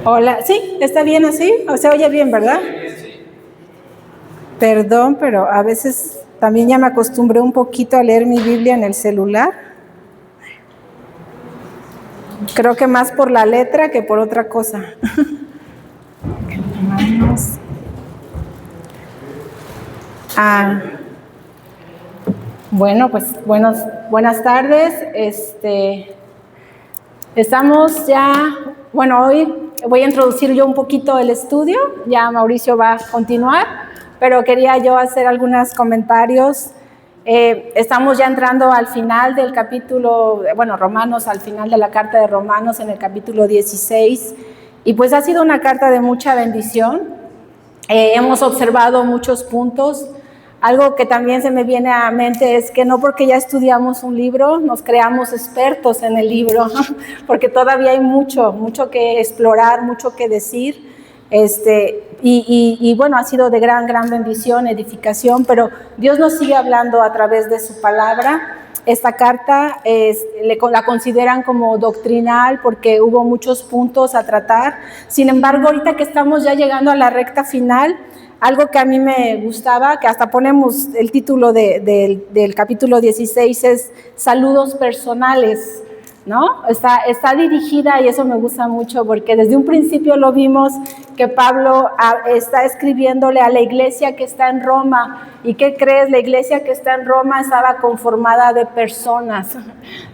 Hola, ¿sí? ¿Está bien así? ¿O se oye bien, verdad? Perdón, pero a veces también ya me acostumbré un poquito a leer mi Biblia en el celular. Creo que más por la letra que por otra cosa. Vamos. Bueno, pues buenas tardes. Estamos ya, hoy voy a introducir yo un poquito el estudio, ya Mauricio va a continuar, pero quería yo hacer algunos comentarios. Estamos ya entrando al final del capítulo, Romanos, al final de la carta de Romanos, en el capítulo 16, y pues ha sido una carta de mucha bendición. Hemos observado muchos puntos. Algo que también se me viene a mente es que no porque ya estudiamos un libro nos creamos expertos en el libro, porque todavía hay mucho que explorar, mucho que decir. Ha sido de gran bendición, edificación, pero Dios nos sigue hablando a través de su palabra. Esta carta la consideran como doctrinal porque hubo muchos puntos a tratar. Sin embargo, ahorita que estamos ya llegando a la recta final, algo que a mí me gustaba, que hasta ponemos el título del capítulo 16, es saludos personales, ¿no? Está dirigida, y eso me gusta mucho porque desde un principio lo vimos, que Pablo está escribiéndole a la iglesia que está en Roma. ¿Y qué crees? La iglesia que está en Roma estaba conformada de personas,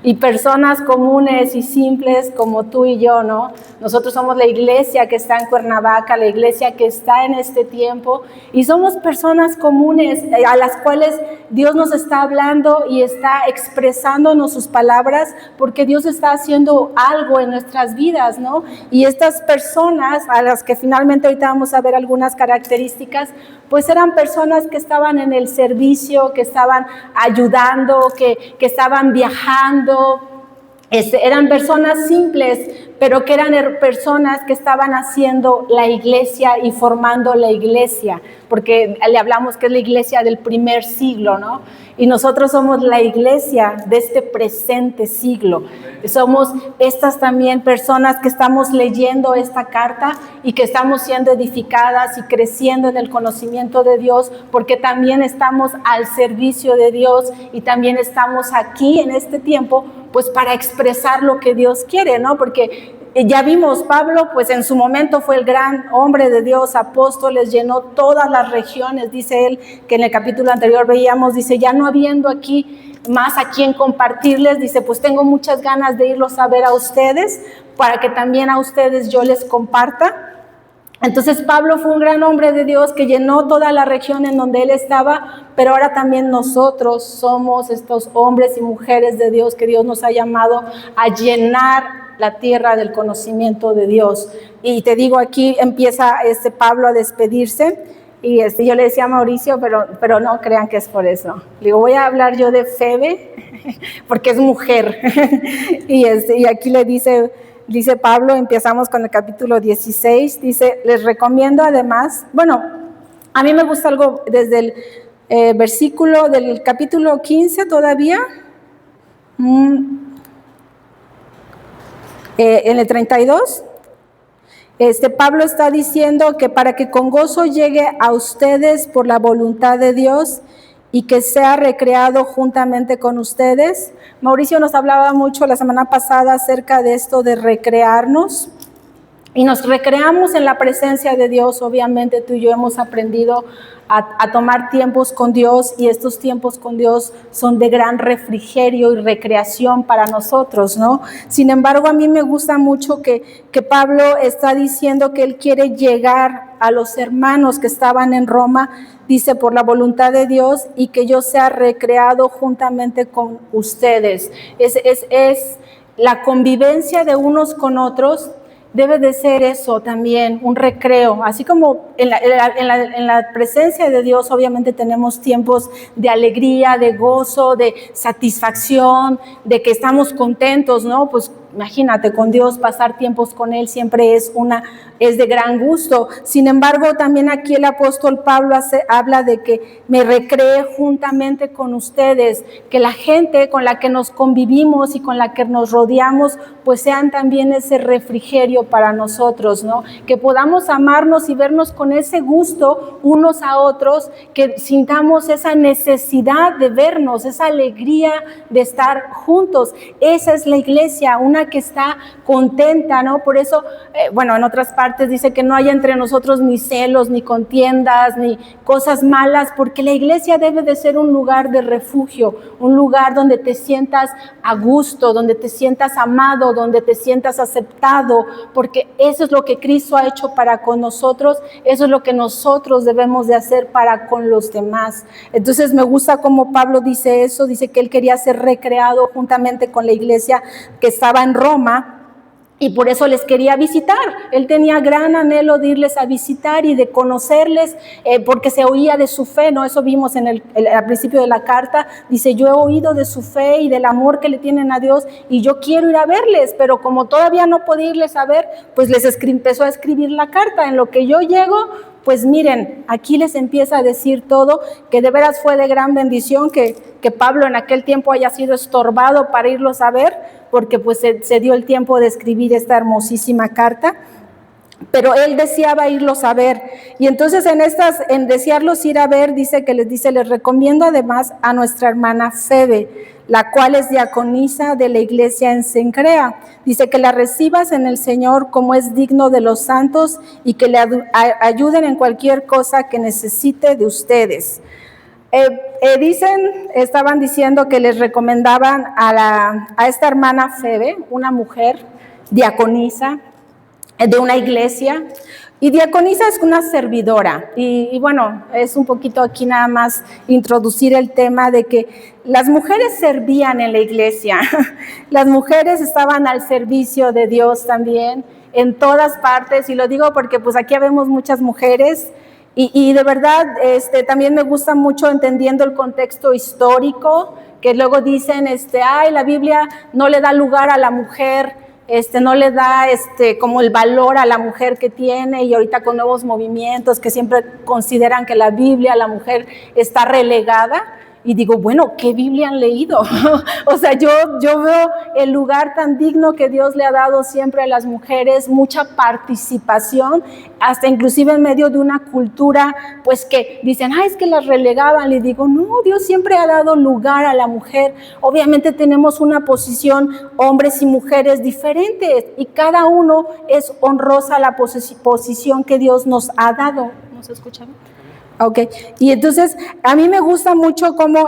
y personas comunes y simples como tú y yo, ¿no? Nosotros somos la iglesia que está en Cuernavaca, la iglesia que está en este tiempo, y somos personas comunes a las cuales Dios nos está hablando y está expresándonos sus palabras, porque Dios está haciendo algo en nuestras vidas, ¿no? Y estas personas, a las que finalmente ahorita vamos a ver algunas características, pues eran personas que estaban en el servicio, que estaban ayudando, que estaban viajando. Eran personas simples, pero que eran personas que estaban haciendo la iglesia y formando la iglesia, porque le hablamos que es la iglesia del primer siglo, ¿no? Y nosotros somos la iglesia de este presente siglo. Somos estas también personas que estamos leyendo esta carta y que estamos siendo edificadas y creciendo en el conocimiento de Dios, porque también estamos al servicio de Dios y también estamos aquí en este tiempo, pues para expresar lo que Dios quiere, ¿no? Porque ya vimos, Pablo, pues en su momento fue el gran hombre de Dios, apóstoles, llenó todas las regiones, dice él, que en el capítulo anterior veíamos, dice, ya no habiendo aquí más a quien compartirles, dice, pues tengo muchas ganas de irlos a ver a ustedes, para que también a ustedes yo les comparta. Entonces Pablo fue un gran hombre de Dios que llenó toda la región en donde él estaba, pero ahora también nosotros somos estos hombres y mujeres de Dios que Dios nos ha llamado a llenar la tierra del conocimiento de Dios. Y te digo, aquí empieza Pablo a despedirse, y yo le decía a Mauricio, pero no crean que es por eso. Le digo, voy a hablar yo de Febe, porque es mujer. y aquí le dice Pablo, empezamos con el capítulo 16, dice, les recomiendo además, a mí me gusta algo desde el versículo del capítulo 15 todavía, en el 32, Pablo está diciendo que para que con gozo llegue a ustedes por la voluntad de Dios y que sea recreado juntamente con ustedes. Mauricio nos hablaba mucho la semana pasada acerca de esto de recrearnos, y nos recreamos en la presencia de Dios. Obviamente tú y yo hemos aprendido a tomar tiempos con Dios, y estos tiempos con Dios son de gran refrigerio y recreación para nosotros, ¿no? Sin embargo, a mí me gusta mucho que Pablo está diciendo que él quiere llegar a los hermanos que estaban en Roma, dice, por la voluntad de Dios, y que yo sea recreado juntamente con ustedes. Es la convivencia de unos con otros. Debe de ser eso también, un recreo, así como en la presencia de Dios obviamente tenemos tiempos de alegría, de gozo, de satisfacción, de que estamos contentos, ¿no? Pues imagínate, con Dios, pasar tiempos con Él siempre es de gran gusto. Sin embargo, también aquí el apóstol Pablo habla de que me recreé juntamente con ustedes, que la gente con la que nos convivimos y con la que nos rodeamos, pues sean también ese refrigerio para nosotros, ¿no? Que podamos amarnos y vernos con ese gusto unos a otros, que sintamos esa necesidad de vernos, esa alegría de estar juntos. Esa es la iglesia, una que está contenta, ¿no? Por eso, en otras partes dice que no haya entre nosotros ni celos, ni contiendas, ni cosas malas, porque la iglesia debe de ser un lugar de refugio, un lugar donde te sientas a gusto, donde te sientas amado, donde te sientas aceptado, porque eso es lo que Cristo ha hecho para con nosotros, eso es lo que nosotros debemos de hacer para con los demás. Entonces me gusta cómo Pablo dice eso, dice que él quería ser recreado juntamente con la iglesia que estaba en Roma, y por eso les quería visitar. Él tenía gran anhelo de irles a visitar y de conocerles, porque se oía de su fe, ¿no? Eso vimos al principio de la carta. Dice, yo he oído de su fe y del amor que le tienen a Dios y yo quiero ir a verles, pero como todavía no podía irles a ver, pues empezó a escribir la carta. En lo que yo llego, pues miren, aquí les empieza a decir todo, que de veras fue de gran bendición que Pablo en aquel tiempo haya sido estorbado para irlos a ver, porque pues se dio el tiempo de escribir esta hermosísima carta, pero él deseaba irlos a ver. Y entonces en desearlos ir a ver, les recomiendo además a nuestra hermana Febe, la cual es diaconisa de la iglesia en Cencrea. Dice que la recibas en el Señor como es digno de los santos y que le ayuden en cualquier cosa que necesite de ustedes. Estaban diciendo que les recomendaban a esta hermana Febe, una mujer diaconisa de una iglesia, y diaconisa es una servidora, y bueno, es un poquito aquí nada más introducir el tema de que las mujeres servían en la iglesia, las mujeres estaban al servicio de Dios también, en todas partes, y lo digo porque pues aquí vemos muchas mujeres, y de verdad también me gusta mucho entendiendo el contexto histórico, que luego dicen, la Biblia no le da lugar a la mujer, no le da como el valor a la mujer que tiene, y ahorita con nuevos movimientos que siempre consideran que la Biblia, la mujer está relegada. Y digo, bueno, ¿qué Biblia han leído? O sea, yo veo el lugar tan digno que Dios le ha dado siempre a las mujeres, mucha participación, hasta inclusive en medio de una cultura, pues que dicen, es que las relegaban. Le digo, no, Dios siempre ha dado lugar a la mujer. Obviamente tenemos una posición, hombres y mujeres diferentes, y cada uno es honrosa la posición que Dios nos ha dado. ¿No se escucha? Ok, y entonces a mí me gusta mucho cómo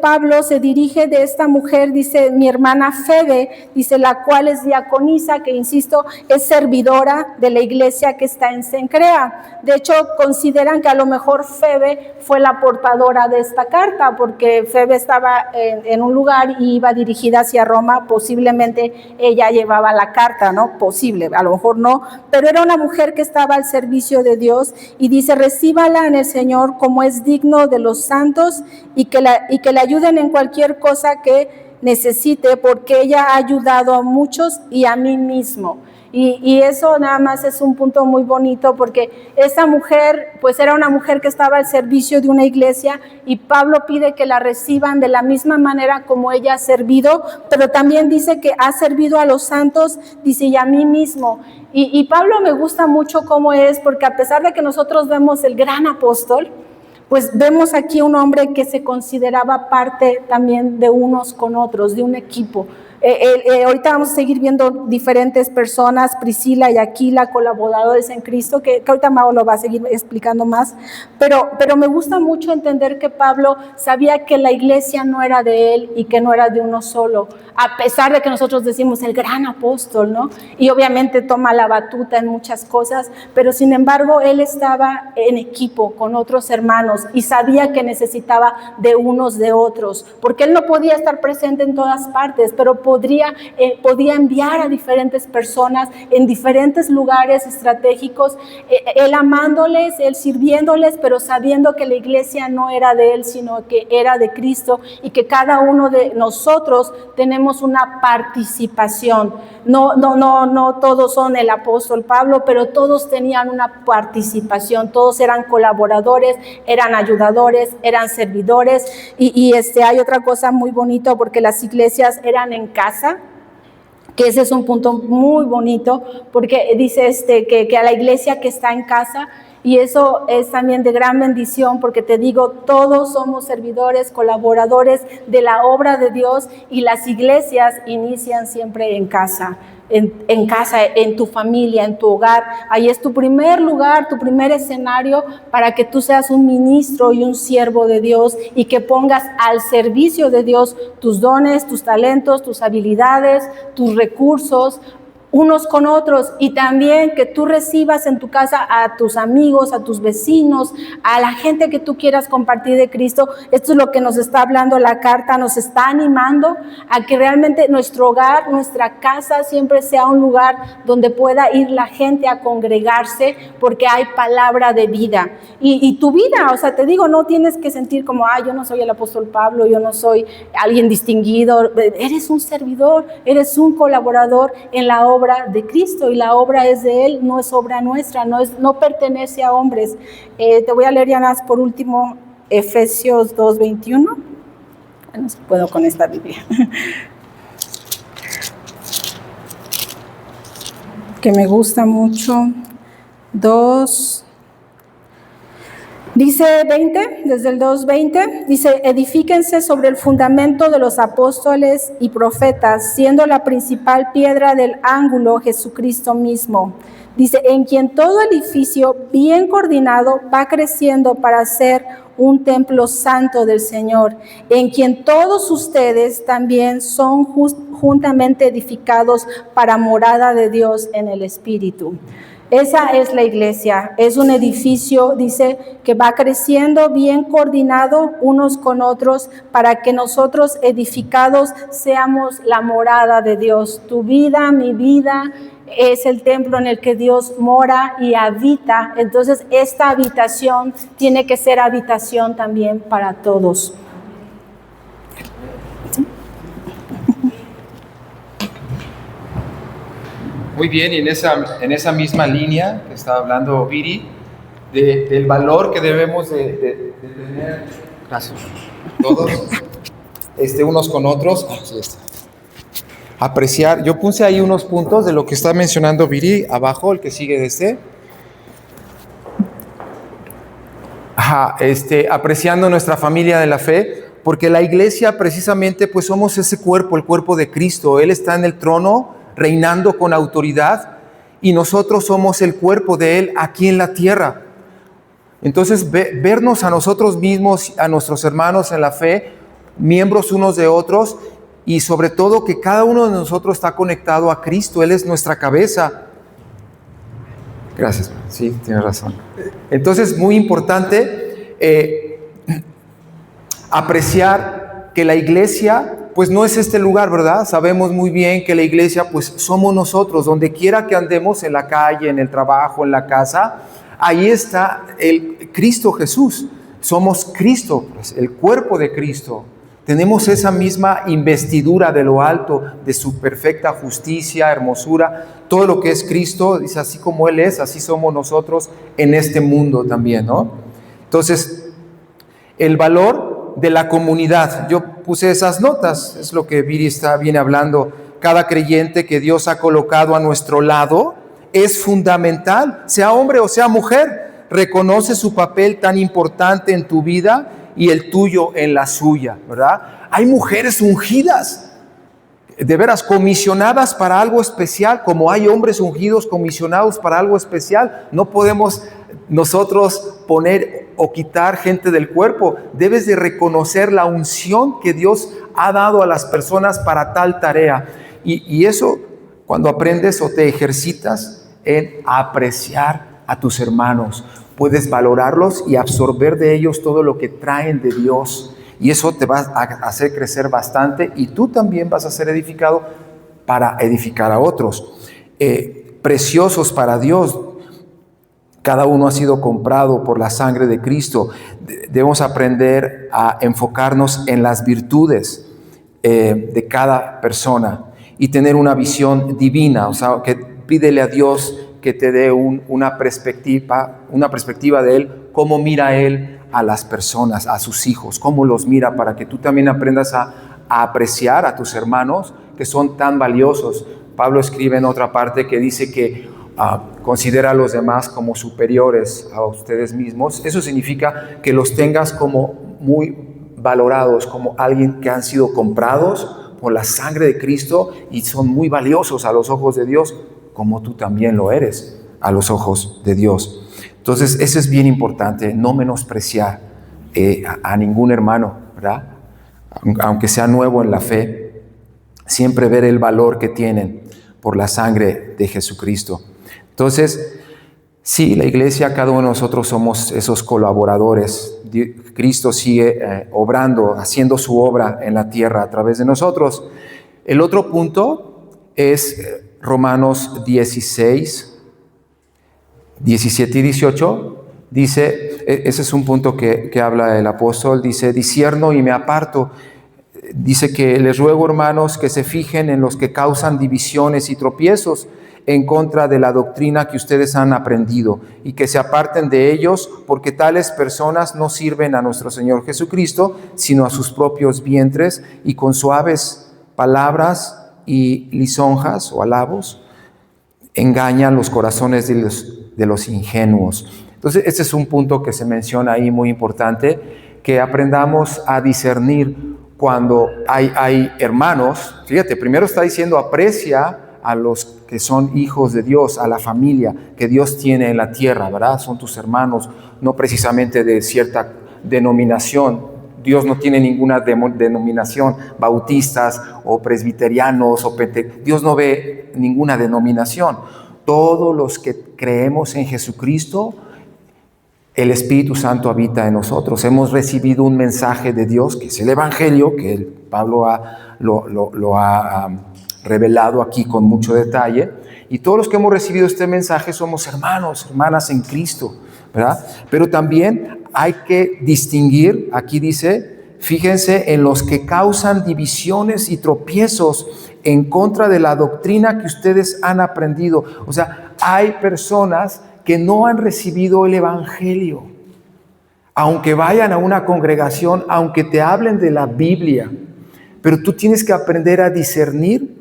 Pablo se dirige de esta mujer, dice mi hermana Febe, dice la cual es diaconisa, que insisto, es servidora de la iglesia que está en Cencrea. De hecho, consideran que a lo mejor Febe fue la portadora de esta carta, porque Febe estaba en un lugar y iba dirigida hacia Roma, posiblemente ella llevaba la carta, ¿no? Posible, a lo mejor no, pero era una mujer que estaba al servicio de Dios, y dice, recíbala en el Señor como es digno de los santos, y que le ayuden en cualquier cosa que necesite, porque ella ha ayudado a muchos y a mí mismo. Y eso nada más es un punto muy bonito, porque esa mujer pues era una mujer que estaba al servicio de una iglesia, y Pablo pide que la reciban de la misma manera como ella ha servido, pero también dice que ha servido a los santos, dice, y a mí mismo. Y Pablo me gusta mucho cómo es, porque a pesar de que nosotros vemos el gran apóstol, pues vemos aquí un hombre que se consideraba parte también de unos con otros, de un equipo. Ahorita vamos a seguir viendo diferentes personas, Priscila y Aquila, colaboradores en Cristo, que ahorita Mau lo va a seguir explicando más, pero me gusta mucho entender que Pablo sabía que la iglesia no era de él y que no era de uno solo, a pesar de que nosotros decimos el gran apóstol, ¿no? Y obviamente toma la batuta en muchas cosas, pero sin embargo él estaba en equipo con otros hermanos y sabía que necesitaba de unos de otros, porque él no podía estar presente en todas partes, pero podía enviar a diferentes personas en diferentes lugares estratégicos, Él amándoles, Él sirviéndoles, pero sabiendo que la iglesia no era de Él, sino que era de Cristo, y que cada uno de nosotros tenemos una participación. No todos son el apóstol Pablo, pero todos tenían una participación, todos eran colaboradores, eran ayudadores, eran servidores, y hay otra cosa muy bonita, porque las iglesias eran en casa, que ese es un punto muy bonito, porque dice que a la iglesia que está en casa, y eso es también de gran bendición, porque te digo, todos somos servidores, colaboradores de la obra de Dios, y las iglesias inician siempre en casa. En casa, en tu familia, en tu hogar. Ahí es tu primer lugar, tu primer escenario para que tú seas un ministro y un siervo de Dios, y que pongas al servicio de Dios tus dones, tus talentos, tus habilidades, tus recursos, unos con otros, y también que tú recibas en tu casa a tus amigos, a tus vecinos, a la gente que tú quieras compartir de Cristo. Esto es lo que nos está hablando la carta, nos está animando a que realmente nuestro hogar, nuestra casa siempre sea un lugar donde pueda ir la gente a congregarse, porque hay palabra de vida. Y tu vida, o sea, te digo, no tienes que sentir como, yo no soy el apóstol Pablo, yo no soy alguien distinguido. Eres un servidor, eres un colaborador en la obra de Cristo, y la obra es de Él, no es obra nuestra, no pertenece a hombres. Te voy a leer ya más por último Efesios 2:21. Bueno, si puedo con esta Biblia, que me gusta mucho. Dice 20, desde el 2:20, dice: edifíquense sobre el fundamento de los apóstoles y profetas, siendo la principal piedra del ángulo Jesucristo mismo. Dice: en quien todo edificio bien coordinado va creciendo para ser un templo santo del Señor, en quien todos ustedes también son juntamente edificados para morada de Dios en el Espíritu. Esa es la iglesia, es un edificio, dice, que va creciendo bien coordinado unos con otros, para que nosotros edificados seamos la morada de Dios. Tu vida, mi vida, es el templo en el que Dios mora y habita. Entonces, esta habitación tiene que ser habitación también para todos. Muy bien, y en esa misma línea que estaba hablando Viri, del valor que debemos de tener, gracias, todos, unos con otros, así está. Apreciar, yo puse ahí unos puntos de lo que está mencionando Viri, abajo, el que sigue de apreciando nuestra familia de la fe, porque la iglesia precisamente pues somos ese cuerpo, el cuerpo de Cristo. Él está en el trono, reinando con autoridad, y nosotros somos el cuerpo de Él aquí en la tierra. Entonces, vernos a nosotros mismos, a nuestros hermanos en la fe, miembros unos de otros, y sobre todo que cada uno de nosotros está conectado a Cristo. Él es nuestra cabeza. Gracias, sí, tienes razón. Entonces, muy importante apreciar que la iglesia pues no es este lugar, ¿verdad? Sabemos muy bien que la iglesia pues somos nosotros. Donde quiera que andemos, en la calle, en el trabajo, en la casa, ahí está el Cristo Jesús. Somos Cristo, pues, el cuerpo de Cristo. Tenemos esa misma investidura de lo alto, de su perfecta justicia, hermosura. Todo lo que es Cristo, dice, así como Él es, así somos nosotros en este mundo también, ¿no? Entonces, el valor de la comunidad. Yo puse esas notas, es lo que Viri viene hablando. Cada creyente que Dios ha colocado a nuestro lado es fundamental, sea hombre o sea mujer. Reconoce su papel tan importante en tu vida y el tuyo en la suya, ¿verdad? Hay mujeres ungidas, de veras, comisionadas para algo especial, como hay hombres ungidos comisionados para algo especial. No podemos nosotros poner o quitar gente del cuerpo. Debes de reconocer la unción que Dios ha dado a las personas para tal tarea. Y eso, cuando aprendes o te ejercitas en apreciar a tus hermanos, puedes valorarlos y absorber de ellos todo lo que traen de Dios. Y eso te va a hacer crecer bastante y tú también vas a ser edificado para edificar a otros. Preciosos para Dios. Cada uno ha sido comprado por la sangre de Cristo. Debemos aprender a enfocarnos en las virtudes de cada persona y tener una visión divina. O sea, que pídele a Dios que te dé una perspectiva de Él, cómo mira Él a las personas, a sus hijos, cómo los mira, para que tú también aprendas a apreciar a tus hermanos que son tan valiosos. Pablo escribe en otra parte que dice que considera a los demás como superiores a ustedes mismos. Eso significa que los tengas como muy valorados, como alguien que han sido comprados por la sangre de Cristo y son muy valiosos a los ojos de Dios, como tú también lo eres a los ojos de Dios. Entonces, eso es bien importante, no menospreciar a ningún hermano, ¿verdad? Aunque sea nuevo en la fe, siempre ver el valor que tienen por la sangre de Jesucristo. Entonces, sí, la iglesia, cada uno de nosotros somos esos colaboradores. Cristo sigue obrando, haciendo su obra en la tierra a través de nosotros. El otro punto es Romanos 16, 17 y 18. Dice, ese es un punto que habla el apóstol, dice, discierno y me aparto. Dice que les ruego, hermanos, que se fijen en los que causan divisiones y tropiezos en contra de la doctrina que ustedes han aprendido y que se aparten de ellos, porque tales personas no sirven a nuestro Señor Jesucristo, sino a sus propios vientres, y con suaves palabras y lisonjas o alabos engañan los corazones de los ingenuos. Entonces, este es un punto que se menciona ahí muy importante, que aprendamos a discernir cuando hay hermanos. Fíjate, primero está diciendo aprecia a los que son hijos de Dios, a la familia que Dios tiene en la tierra, ¿verdad? Son tus hermanos, no precisamente de cierta denominación. Dios no tiene ninguna denominación, bautistas o presbiterianos o Dios no ve ninguna denominación. Todos los que creemos en Jesucristo, el Espíritu Santo habita en nosotros. Hemos recibido un mensaje de Dios, que es el Evangelio, que Pablo lo ha revelado aquí con mucho detalle. Y todos los que hemos recibido este mensaje somos hermanos, hermanas en Cristo, ¿verdad? Pero también hay que distinguir, aquí dice, fíjense en los que causan divisiones y tropiezos en contra de la doctrina que ustedes han aprendido. O sea, hay personas que no han recibido el Evangelio. Aunque vayan a una congregación, aunque te hablen de la Biblia, pero tú tienes que aprender a discernir.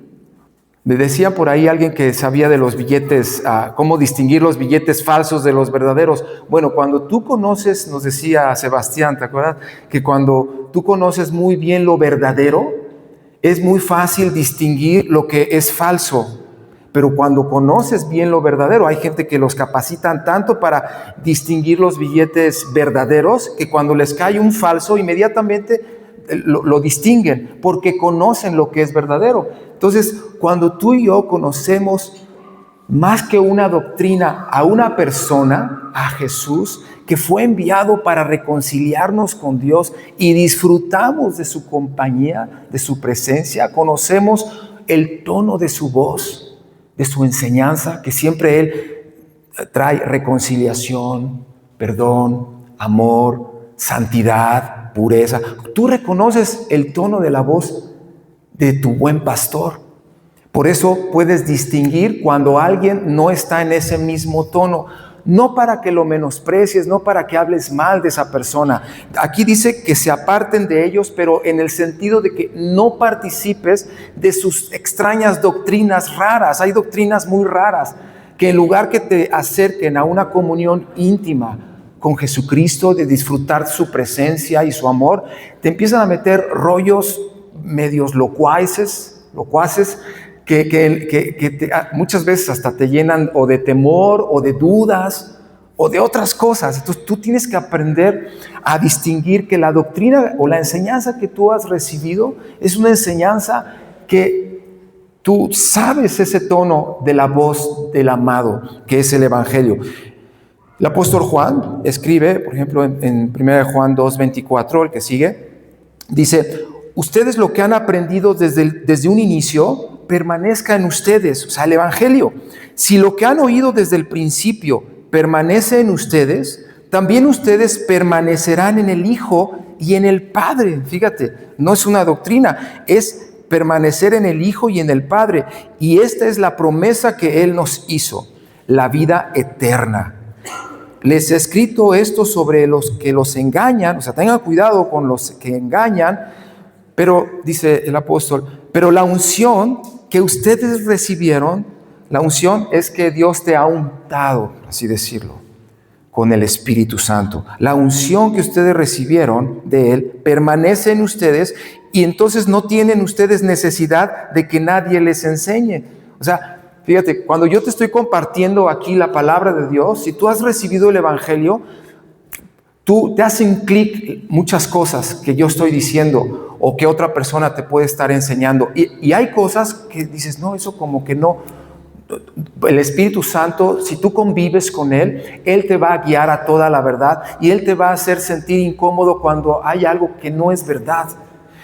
Me decía por ahí alguien que sabía de los billetes, cómo distinguir los billetes falsos de los verdaderos. Bueno, cuando tú conoces, nos decía Sebastián, ¿te acuerdas? Que cuando tú conoces muy bien lo verdadero, es muy fácil distinguir lo que es falso. Pero cuando conoces bien lo verdadero, hay gente que los capacitan tanto para distinguir los billetes verdaderos, que cuando les cae un falso, inmediatamente lo distinguen, porque conocen lo que es verdadero. Entonces, cuando tú y yo conocemos más que una doctrina a una persona, a Jesús, que fue enviado para reconciliarnos con Dios, y disfrutamos de su compañía, de su presencia, conocemos el tono de su voz, de su enseñanza, que siempre Él trae reconciliación, perdón, amor, santidad, pureza. Tú reconoces el tono de la voz de tu buen pastor. Por eso puedes distinguir cuando alguien no está en ese mismo tono. No para que lo menosprecies, no para que hables mal de esa persona. Aquí dice que se aparten de ellos, pero en el sentido de que no participes de sus extrañas doctrinas raras. Hay doctrinas muy raras que en lugar que te acerquen a una comunión íntima con Jesucristo, de disfrutar su presencia y su amor, te empiezan a meter rollos medios locuaces, que muchas veces hasta te llenan o de temor o de dudas o de otras cosas. Entonces tú tienes que aprender a distinguir que la doctrina o la enseñanza que tú has recibido es una enseñanza que tú sabes ese tono de la voz del amado, que es el Evangelio. El apóstol Juan escribe, por ejemplo, en 1 Juan 2:24, el que sigue, Dice, ustedes lo que han aprendido desde un inicio, permanezca en ustedes, o sea, el Evangelio. Si lo que han oído desde el principio permanece en ustedes, también ustedes permanecerán en el Hijo y en el Padre. Fíjate, no es una doctrina, es permanecer en el Hijo y en el Padre. Y esta es la promesa que Él nos hizo, la vida eterna. Les he escrito esto sobre los que los engañan, o sea, tengan cuidado con los que engañan, pero, dice el apóstol, pero la unción que ustedes recibieron, la unción es que Dios te ha untado, así decirlo, con el Espíritu Santo. La unción que ustedes recibieron de Él permanece en ustedes y entonces no tienen ustedes necesidad de que nadie les enseñe. O sea, fíjate, cuando yo te estoy compartiendo aquí la palabra de Dios, si tú has recibido el Evangelio, tú te hacen clic muchas cosas que yo estoy diciendo o que otra persona te puede estar enseñando. Y hay cosas que dices, no, eso como que no. El Espíritu Santo, si tú convives con Él, Él te va a guiar a toda la verdad y Él te va a hacer sentir incómodo cuando hay algo que no es verdad.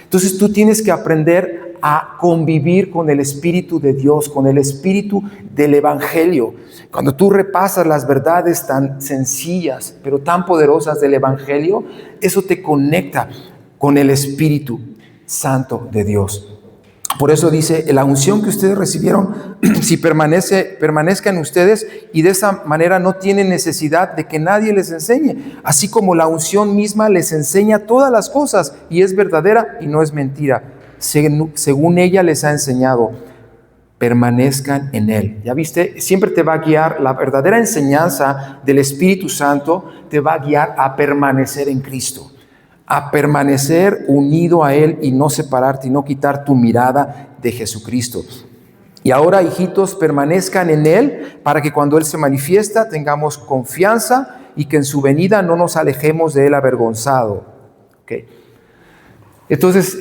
Entonces tú tienes que aprender a convivir con el Espíritu de Dios, con el Espíritu del Evangelio. Cuando tú repasas las verdades tan sencillas, pero tan poderosas del Evangelio, eso te conecta con el Espíritu Santo de Dios. Por eso dice, la unción que ustedes recibieron, si permanezca en ustedes, y de esa manera no tienen necesidad de que nadie les enseñe, así como la unción misma les enseña todas las cosas, y es verdadera y no es mentira, según ella les ha enseñado. Permanezcan en Él. ¿Ya viste? Siempre te va a guiar, la verdadera enseñanza del Espíritu Santo te va a guiar a permanecer en Cristo, a permanecer unido a Él y no separarte y no quitar tu mirada de Jesucristo. Y ahora, hijitos, permanezcan en Él para que cuando Él se manifiesta tengamos confianza y que en su venida no nos alejemos de Él avergonzado. Okay. Entonces,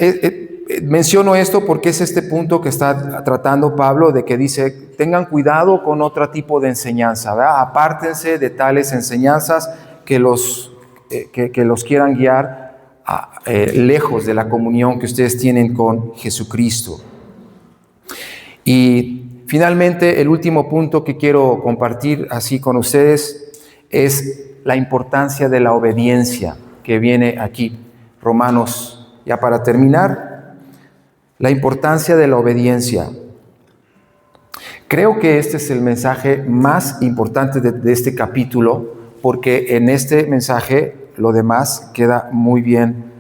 menciono esto porque es este punto que está tratando Pablo, de que dice, tengan cuidado con otro tipo de enseñanza, ¿verdad? Apártense de tales enseñanzas que los quieran guiar lejos de la comunión que ustedes tienen con Jesucristo. Y finalmente, el último punto que quiero compartir así con ustedes es la importancia de la obediencia que viene aquí. Romanos, ya para terminar, la importancia de la obediencia. Creo que este es el mensaje más importante de este capítulo, porque en este mensaje lo demás queda muy bien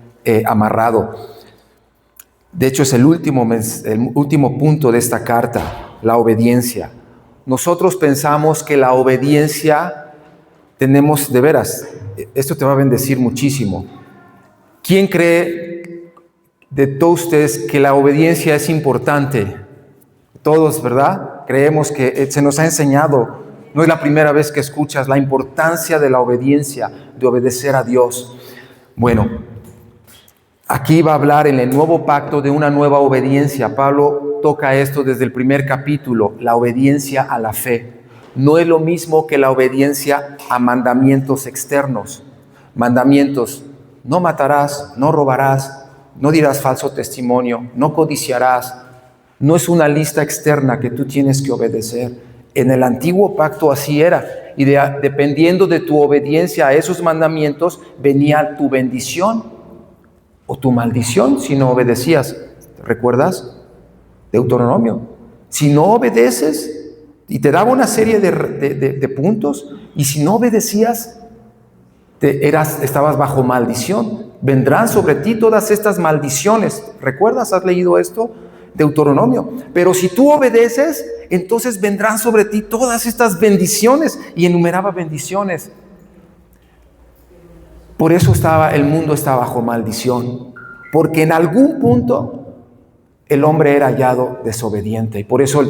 amarrado. De hecho, es el último punto de esta carta, la obediencia. Nosotros pensamos que la obediencia tenemos, de veras, esto te va a bendecir muchísimo. ¿Quién cree de todos ustedes que la obediencia es importante? Todos, ¿verdad? Creemos que se nos ha enseñado, no es la primera vez que escuchas la importancia de la obediencia, de obedecer a Dios. Bueno, aquí va a hablar en el nuevo pacto de una nueva obediencia. Pablo toca esto desde el primer capítulo, la obediencia a la fe. No es lo mismo que la obediencia a mandamientos externos. Mandamientos, no matarás, no robarás, no dirás falso testimonio, no codiciarás. No es una lista externa que tú tienes que obedecer. En el antiguo pacto así era. Y dependiendo de tu obediencia a esos mandamientos, venía tu bendición o tu maldición si no obedecías. ¿Recuerdas? Deuteronomio. Si no obedeces, y te daba una serie de puntos, y si no obedecías, estabas bajo maldición. Vendrán sobre ti todas estas maldiciones. ¿Recuerdas? ¿Has leído esto? Deuteronomio. Pero si tú obedeces, entonces vendrán sobre ti todas estas bendiciones, y enumeraba bendiciones. Por eso el mundo está bajo maldición, porque en algún punto el hombre era hallado desobediente, y por eso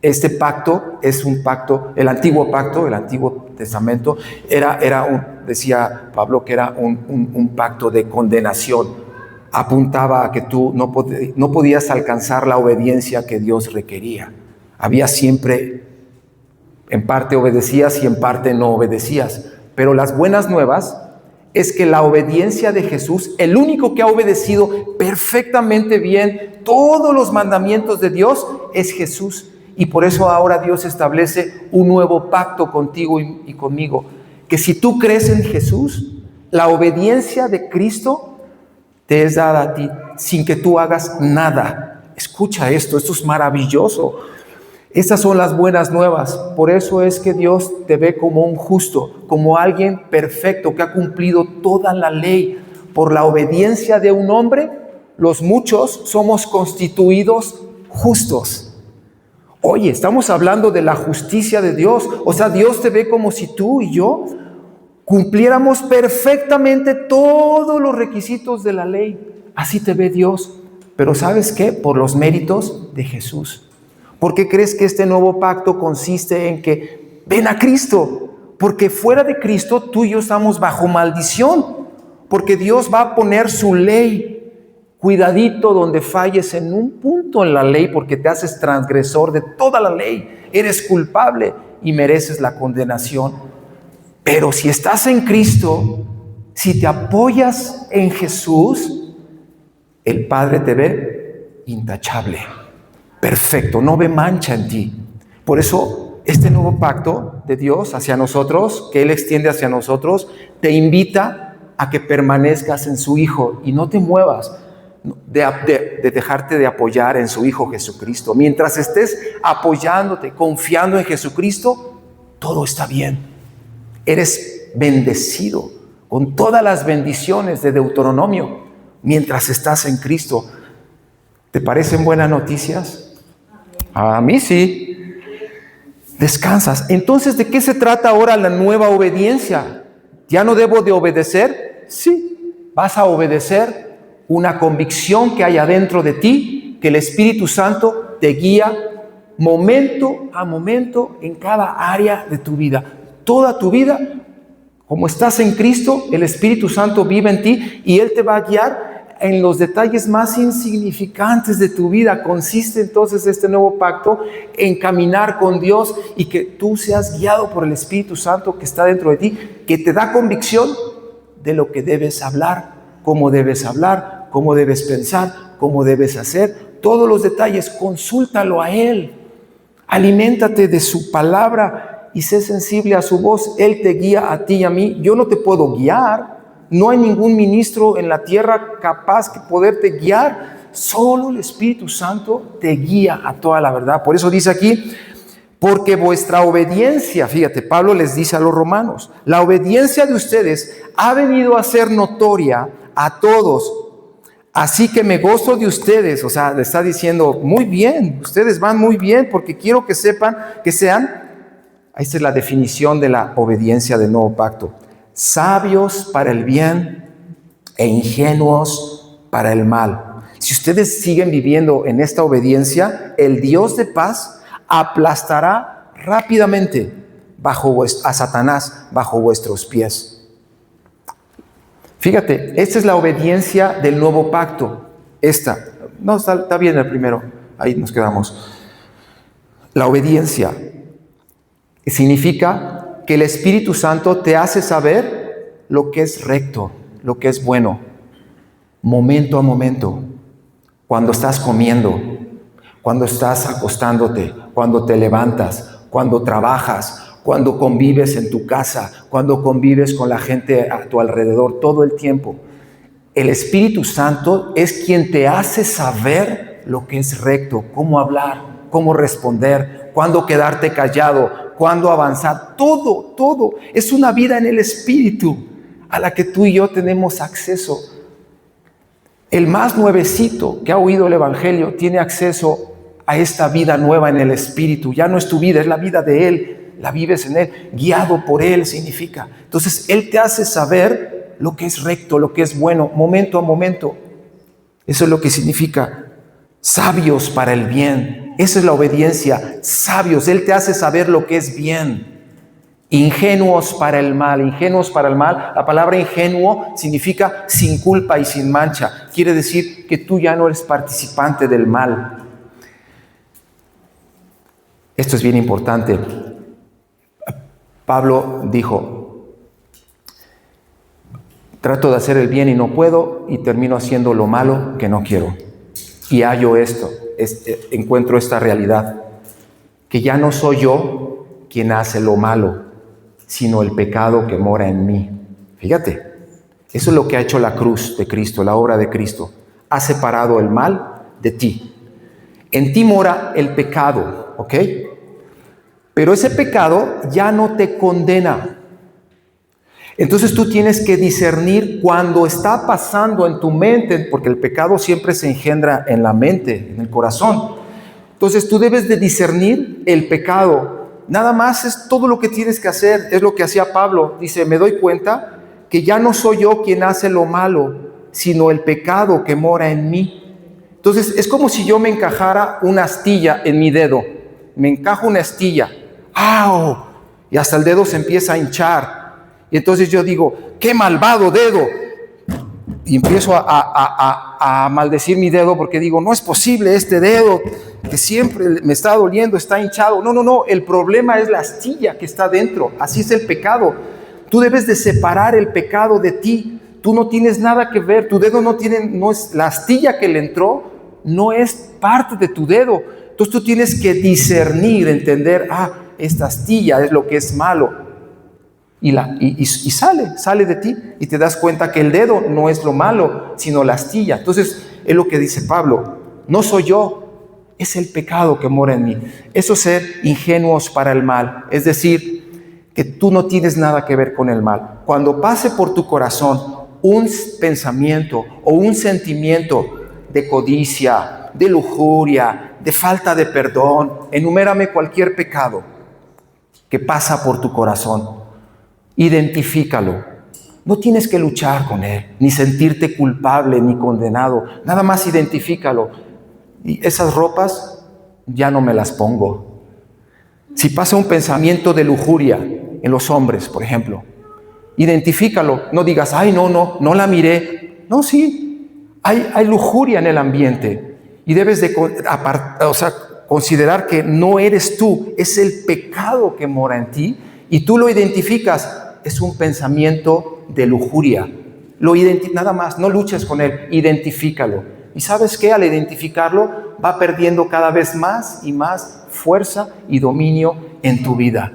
este pacto es un pacto, el antiguo testamento decía Pablo que era un pacto de condenación. Apuntaba a que tú no podías alcanzar la obediencia que Dios requería. Había siempre, en parte obedecías y en parte no obedecías. Pero las buenas nuevas es que la obediencia de Jesús, el único que ha obedecido perfectamente bien todos los mandamientos de Dios, es Jesús. Y por eso ahora Dios establece un nuevo pacto contigo y conmigo. Que si tú crees en Jesús, la obediencia de Cristo te es dada a ti sin que tú hagas nada. Escucha esto es maravilloso. Estas son las buenas nuevas. Por eso es que Dios te ve como un justo, como alguien perfecto que ha cumplido toda la ley. Por la obediencia de un hombre, los muchos somos constituidos justos. Oye, estamos hablando de la justicia de Dios. O sea, Dios te ve como si tú y yo cumpliéramos perfectamente todos los requisitos de la ley. Así te ve Dios. Pero ¿sabes qué? Por los méritos de Jesús. ¿Por qué crees que este nuevo pacto consiste en que ven a Cristo? Porque fuera de Cristo tú y yo estamos bajo maldición. Porque Dios va a poner su ley. Cuidadito donde falles en un punto en la ley, porque te haces transgresor de toda la ley. Eres culpable y mereces la condenación. Pero si estás en Cristo, si te apoyas en Jesús, el Padre te ve intachable, perfecto, no ve mancha en ti. Por eso, este nuevo pacto de Dios hacia nosotros, que Él extiende hacia nosotros, te invita a que permanezcas en su Hijo y no te muevas de dejarte de apoyar en su Hijo Jesucristo. Mientras estés apoyándote, confiando en Jesucristo, todo está bien. Eres bendecido con todas las bendiciones de Deuteronomio mientras estás en Cristo. ¿Te parecen buenas noticias? A mí sí. Descansas. Entonces, ¿de qué se trata ahora la nueva obediencia? ¿Ya no debo de obedecer? Sí, vas a obedecer una convicción que hay adentro de ti, que el Espíritu Santo te guía momento a momento en cada área de tu vida. Toda tu vida, como estás en Cristo, el Espíritu Santo vive en ti y Él te va a guiar en los detalles más insignificantes de tu vida. Consiste entonces este nuevo pacto en caminar con Dios y que tú seas guiado por el Espíritu Santo que está dentro de ti, que te da convicción de lo que debes hablar, cómo debes pensar, cómo debes hacer. Todos los detalles, consúltalo a Él. Aliméntate de su palabra y sé sensible a su voz. Él te guía a ti y a mí. Yo no te puedo guiar. No hay ningún ministro en la tierra capaz de poderte guiar. Solo el Espíritu Santo te guía a toda la verdad. Por eso dice aquí, porque vuestra obediencia, fíjate, Pablo les dice a los romanos, la obediencia de ustedes ha venido a ser notoria a todos. Así que me gozo de ustedes. O sea, le está diciendo, muy bien, ustedes van muy bien, porque quiero que sepan, que sean, esta es la definición de la obediencia del nuevo pacto, sabios para el bien e ingenuos para el mal. Si ustedes siguen viviendo en esta obediencia, el Dios de paz aplastará rápidamente a Satanás bajo vuestros pies. Fíjate, esta es la obediencia del nuevo pacto. Está bien el primero, ahí nos quedamos. La obediencia significa que el Espíritu Santo te hace saber lo que es recto, lo que es bueno, momento a momento, cuando estás comiendo, cuando estás acostándote, cuando te levantas, cuando trabajas, cuando convives en tu casa, cuando convives con la gente a tu alrededor, todo el tiempo. El Espíritu Santo es quien te hace saber lo que es recto, cómo hablar, cómo responder, cuándo quedarte callado, cuándo avanzar. Todo es una vida en el Espíritu a la que tú y yo tenemos acceso. El más nuevecito que ha oído el Evangelio tiene acceso a esta vida nueva en el Espíritu. Ya no es tu vida, es la vida de Él. La vives en Él, guiado por Él significa. Entonces Él te hace saber lo que es recto, lo que es bueno, momento a momento. Eso es lo que significa sabios para el bien. Esa es la obediencia, sabios. Él te hace saber lo que es bien. Ingenuos para el mal, la palabra ingenuo significa sin culpa y sin mancha. Quiere decir que tú ya no eres participante del mal. Esto es bien importante. Pablo dijo, Trato de hacer el bien y no puedo, y termino haciendo lo malo que no quiero. Y hallo esto, encuentro esta realidad, que ya no soy yo quien hace lo malo, sino el pecado que mora en mí. Fíjate, eso es lo que ha hecho la cruz de Cristo, la obra de Cristo. Ha separado el mal de ti. En ti mora el pecado, ¿ok? Pero ese pecado ya no te condena. Entonces tú tienes que discernir cuando está pasando en tu mente, porque el pecado siempre se engendra en la mente, en el corazón. Entonces tú debes de discernir el pecado. Nada más es todo lo que tienes que hacer. Es lo que hacía Pablo. Dice, me doy cuenta que ya no soy yo quien hace lo malo, sino el pecado que mora en mí. Entonces es como si yo me encajara una astilla en mi dedo. Me encajo una astilla. ¡Au! Y hasta el dedo se empieza a hinchar. Y entonces yo digo, ¡qué malvado dedo! Y empiezo a maldecir mi dedo porque digo, no es posible este dedo que siempre me está doliendo, está hinchado. No, el problema es la astilla que está dentro. Así es el pecado. Tú debes de separar el pecado de ti. Tú no tienes nada que ver. Tu dedo no es la astilla que le entró, no es parte de tu dedo. Entonces tú tienes que discernir, entender, esta astilla es lo que es malo. Y sale de ti y te das cuenta que el dedo no es lo malo, sino la astilla. Entonces es lo que dice Pablo, no soy yo, es el pecado que mora en mí. Eso es ser ingenuos para el mal, es decir, que tú no tienes nada que ver con el mal. Cuando pase por tu corazón un pensamiento o un sentimiento de codicia, de lujuria, de falta de perdón, enumérame cualquier pecado que pasa por tu corazón. Identifícalo. No tienes que luchar con él, ni sentirte culpable ni condenado. Nada más identifícalo. Y esas ropas ya no me las pongo. Si pasa un pensamiento de lujuria en los hombres, por ejemplo, identifícalo. No digas, no la miré. No, sí, hay lujuria en el ambiente. Y debes de considerar que no eres tú, es el pecado que mora en ti. Y tú lo identificas, es un pensamiento de lujuria. Nada más, no luches con él, identifícalo. Y ¿sabes qué? Al identificarlo, va perdiendo cada vez más y más fuerza y dominio en tu vida.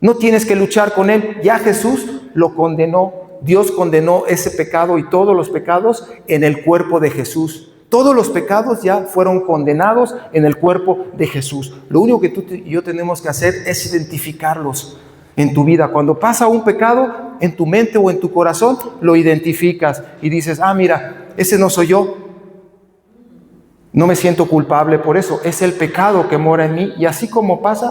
No tienes que luchar con él, ya Jesús lo condenó. Dios condenó ese pecado y todos los pecados en el cuerpo de Jesús. Todos los pecados ya fueron condenados en el cuerpo de Jesús. Lo único que tú y yo tenemos que hacer es identificarlos en tu vida. Cuando pasa un pecado en tu mente o en tu corazón, lo identificas y dices, mira, ese no soy yo. No me siento culpable por eso. Es el pecado que mora en mí. Y así como pasa,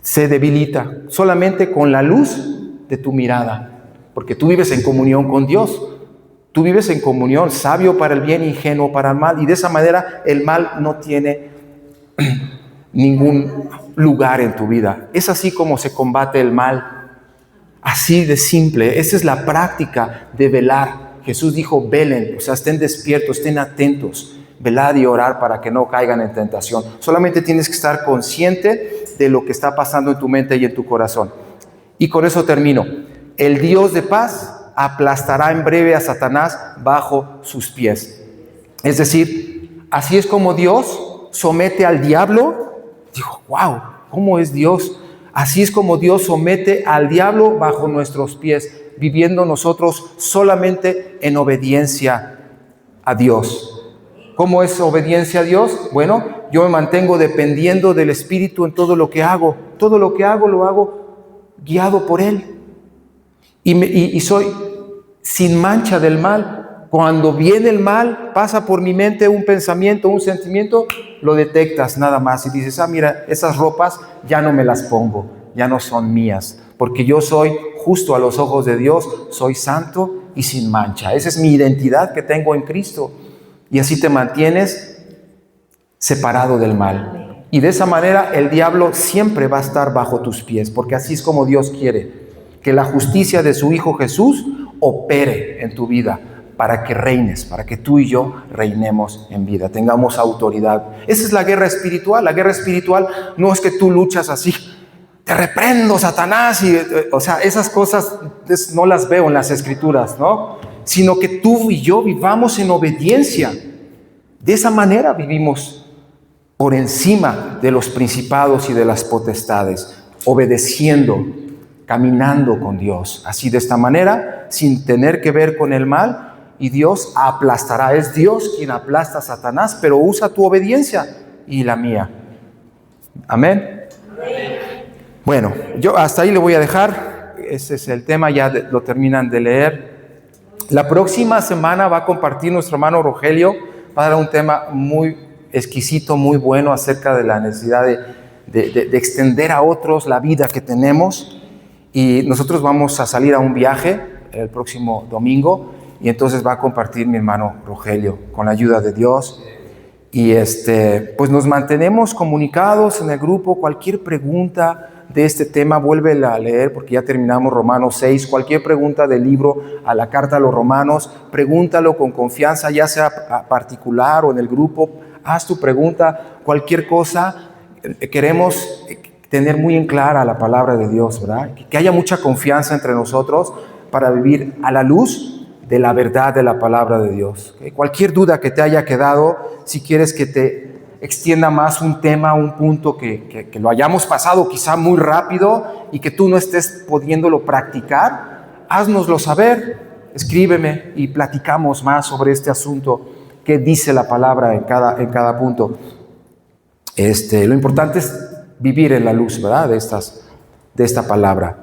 se debilita solamente con la luz de tu mirada. Porque tú vives en comunión con Dios. Tú vives en comunión, sabio para el bien, ingenuo para el mal. Y de esa manera el mal no tiene ningún lugar en tu vida. Es así como se combate el mal. Así de simple. Esa es la práctica de velar. Jesús dijo, velen, estén despiertos, estén atentos. Velad y orar para que no caigan en tentación. Solamente tienes que estar consciente de lo que está pasando en tu mente y en tu corazón. Y con eso termino. El Dios de paz aplastará en breve a Satanás bajo sus pies. Es decir, así es como Dios somete al diablo. Digo, wow, ¿cómo es Dios? Así es como Dios somete al diablo bajo nuestros pies, viviendo nosotros solamente en obediencia a Dios. ¿Cómo es obediencia a Dios? Bueno, yo me mantengo dependiendo del Espíritu en todo lo que hago. Todo lo que hago, lo hago guiado por Él. Y soy sin mancha del mal. Cuando viene el mal, pasa por mi mente un pensamiento, un sentimiento, lo detectas nada más y dices, mira, esas ropas ya no me las pongo, ya no son mías, porque yo soy justo a los ojos de Dios, soy santo y sin mancha. Esa es mi identidad que tengo en Cristo. Y así te mantienes separado del mal. Y de esa manera el diablo siempre va a estar bajo tus pies, porque así es como Dios quiere, que la justicia de su Hijo Jesús opere en tu vida, para que reines, para que tú y yo reinemos en vida, tengamos autoridad. Esa es la guerra espiritual. La guerra espiritual no es que tú luchas así, te reprendo, Satanás, y, o sea, esas cosas no las veo en las Escrituras, ¿no? Sino que tú y yo vivamos en obediencia. De esa manera vivimos por encima de los principados y de las potestades, obedeciendo, caminando con Dios. Así, de esta manera, sin tener que ver con el mal, y Dios aplastará. Es Dios quien aplasta a Satanás, pero usa tu obediencia y la mía. Amén. Bueno, yo hasta ahí le voy a dejar. Ese es el tema, ya lo terminan de leer. La próxima semana va a compartir nuestro hermano Rogelio, va a dar un tema muy exquisito, muy bueno acerca de la necesidad de extender a otros la vida que tenemos. Y nosotros vamos a salir a un viaje el próximo domingo, y entonces va a compartir mi hermano Rogelio con la ayuda de Dios. Y pues nos mantenemos comunicados en el grupo. Cualquier pregunta de este tema, vuelve a leer, porque ya terminamos Romanos 6. Cualquier pregunta del libro a la carta a los Romanos, pregúntalo con confianza, ya sea particular o en el grupo. Haz tu pregunta, cualquier cosa. Queremos tener muy en clara la palabra de Dios, ¿verdad? Que haya mucha confianza entre nosotros para vivir a la luz de la verdad de la palabra de Dios. ¿Okay? Cualquier duda que te haya quedado, si quieres que te extienda más un tema, un punto que lo hayamos pasado quizá muy rápido y que tú no estés pudiéndolo practicar, háznoslo saber, escríbeme y platicamos más sobre este asunto, qué dice la palabra en cada punto. Lo importante es vivir en la luz, ¿verdad? De esta palabra.